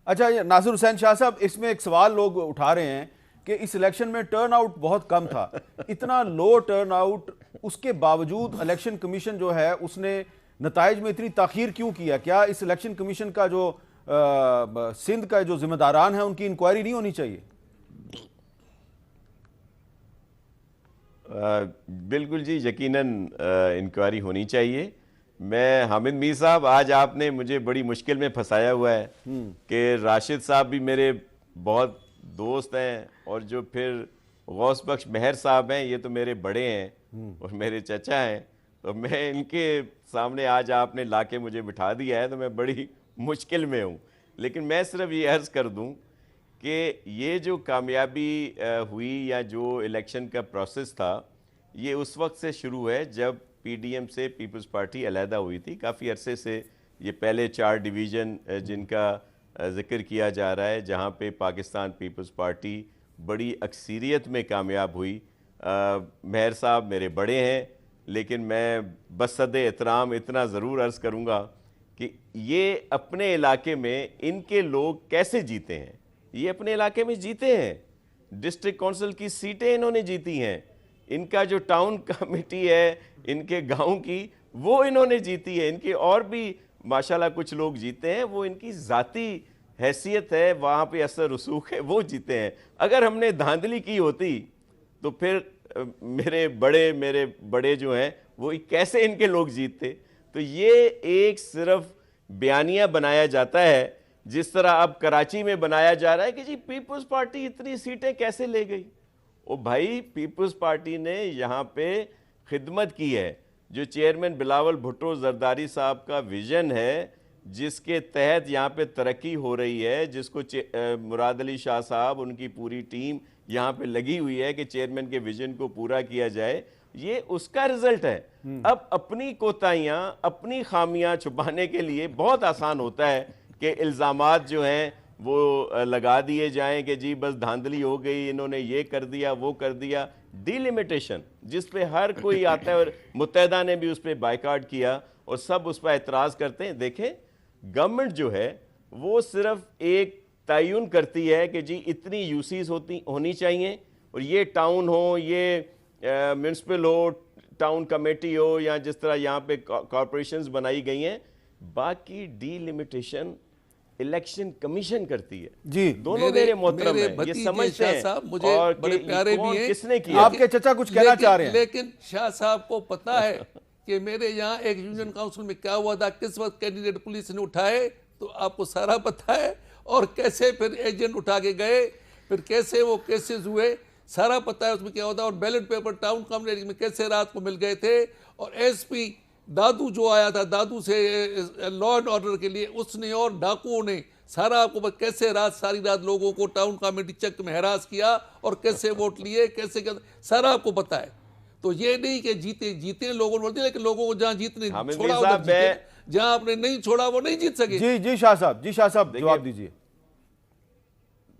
अच्छा, ये नासिर हुसैन शाह साहब, इसमें एक सवाल लोग उठा रहे हैं कि इस इलेक्शन में टर्न आउट बहुत कम था। इतना लो टर्न आउट, उसके बावजूद इलेक्शन कमीशन जो है उसने नताइज में इतनी ताखीर क्यों किया? क्या इस इलेक्शन कमीशन का जो सिंध का जो जिम्मेदारान है उनकी इंक्वायरी नहीं होनी चाहिए? बिल्कुल जी, यकीनन इंक्वायरी होनी चाहिए। मैं हामिद मीर साहब, आज आपने मुझे बड़ी मुश्किल में फंसाया हुआ है कि राशिद साहब भी मेरे बहुत दोस्त हैं और जो फिर गौस बख्श मेहर साहब हैं, ये तो मेरे बड़े हैं और मेरे चचा हैं। तो मैं इनके सामने आज आपने लाके मुझे बिठा दिया है, तो मैं बड़ी मुश्किल में हूँ। लेकिन मैं सिर्फ ये अर्ज़ कर दूँ कि ये जो कामयाबी हुई या जो इलेक्शन का प्रोसेस था, ये उस वक्त से शुरू है जब पीडीएम से पीपल्स पार्टी अलहदा हुई थी। काफ़ी अरसे से ये पहले 4 डिवीज़न जिनका जिक्र किया जा रहा है, जहाँ पे पाकिस्तान पीपल्स पार्टी बड़ी अक्सरियत में कामयाब हुई। मेहर साहब मेरे बड़े हैं, लेकिन मैं बसद एहतराम इतना ज़रूर अर्ज़ करूँगा कि ये अपने इलाके में इनके लोग कैसे जीते हैं। ये अपने इलाके में जीते हैं, डिस्ट्रिक्ट काउंसिल की सीटें इन्होंने जीती हैं, इनका जो टाउन कमेटी है इनके गांव की वो इन्होंने जीती है, इनके और भी माशाल्लाह कुछ लोग जीते हैं, वो इनकी ज़ाती हैसियत है, वहाँ पे असर रसूख है, वो जीते हैं। अगर हमने धांधली की होती तो फिर मेरे बड़े जो हैं वो कैसे इनके लोग जीतते। तो ये एक सिर्फ बयानिया बनाया जाता है, जिस तरह अब कराची में बनाया जा रहा है कि जी पीपल्स पार्टी इतनी सीटें कैसे ले गई। ओ भाई, पीपल्स पार्टी ने यहाँ पे खिदमत की है। जो चेयरमैन बिलावल भुट्टो जरदारी साहब का विजन है, जिसके तहत यहाँ पे तरक्की हो रही है, जिसको मुराद अली शाह साहब, उनकी पूरी टीम यहाँ पे लगी हुई है कि चेयरमैन के विजन को पूरा किया जाए, ये उसका रिजल्ट है। अब अपनी कोताहियाँ, अपनी खामियां छुपाने के लिए बहुत आसान होता है कि इल्ज़ामात जो हैं वो लगा दिए जाएं कि जी बस धांधली हो गई, इन्होंने ये कर दिया, वो कर दिया। डिलिमिटेशन जिस पे हर कोई आता है, और मुत्तहिदा ने भी उस पर बाइकाट किया और सब उस पर एतराज़ करते हैं। देखें, गवर्नमेंट जो है वो सिर्फ एक तयन करती है कि जी इतनी यूसीज होनी चाहिए, और ये टाउन हो, ये म्यूनसिपल हो, टाउन कमेटी हो, या जिस तरह यहाँ पे कॉरपोरेशंस बनाई गई हैं, बाकी डीलिमिटेशन इलेक्शन कमीशन करती है। जी, दोनों मेरे मोहतरम हैं, ये समझते हैं, मुझे और बड़े प्यारे भी हैं। किसने किया। आपके चचा कुछ कहना चाह रहे हैं, लेकिन शाह साहब को पता है कि मेरे यहाँ एक यूनियन काउंसिल में क्या हुआ था, किस वक्त कैंडिडेट पुलिस ने उठाए, तो आपको सारा पता है, और कैसे फिर एजेंट उठा के गए, फिर कैसे वो केसेस हुए, सारा पता है उसमें क्या होता है। और बैलेट पेपर टाउन कम्युनिटी में कैसे रात को मिल गए थे, और एसपी दादू जो आया था, दादू से लॉ एंड ऑर्डर के लिए, उसने और डाकुओं ने सारा आपको कैसे सारी रात लोगों को टाउन कमेटी चक में हरास किया, और कैसे वोट लिए, कैसे सारा आपको पता है। तो ये नहीं कि जीते लोगों ने बोलते, लेकिन लोगों को जहाँ जीतने छोड़ा, जहाँ आपने नहीं छोड़ा वो नहीं जीत सके। जी शाह साहब जवाब दीजिए।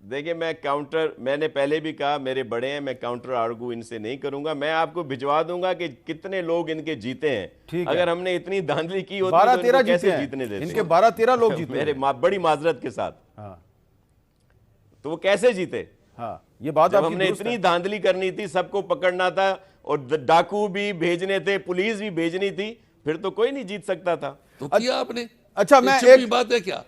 देखिए, मैंने पहले भी कहा, मेरे बड़े हैं, मैं काउंटर आर्गू इनसे नहीं करूंगा। मैं आपको भिजवा दूंगा कि कितने लोग इनके जीते हैं। अगर हमने इतनी धांधली की होती तो इनको कैसे जीतने देते। इनके 12-13 लोग जीते मेरे बड़ी माजरत के साथ। हाँ। तो वो कैसे जीते? हाँ, ये बात जब हमने इतनी धांधली करनी थी, सबको पकड़ना था, और डाकू भी भेजने थे, पुलिस भी भेजनी थी, फिर तो कोई नहीं जीत सकता था। तो किया आपने। अच्छा, मैं एक बात है क्या?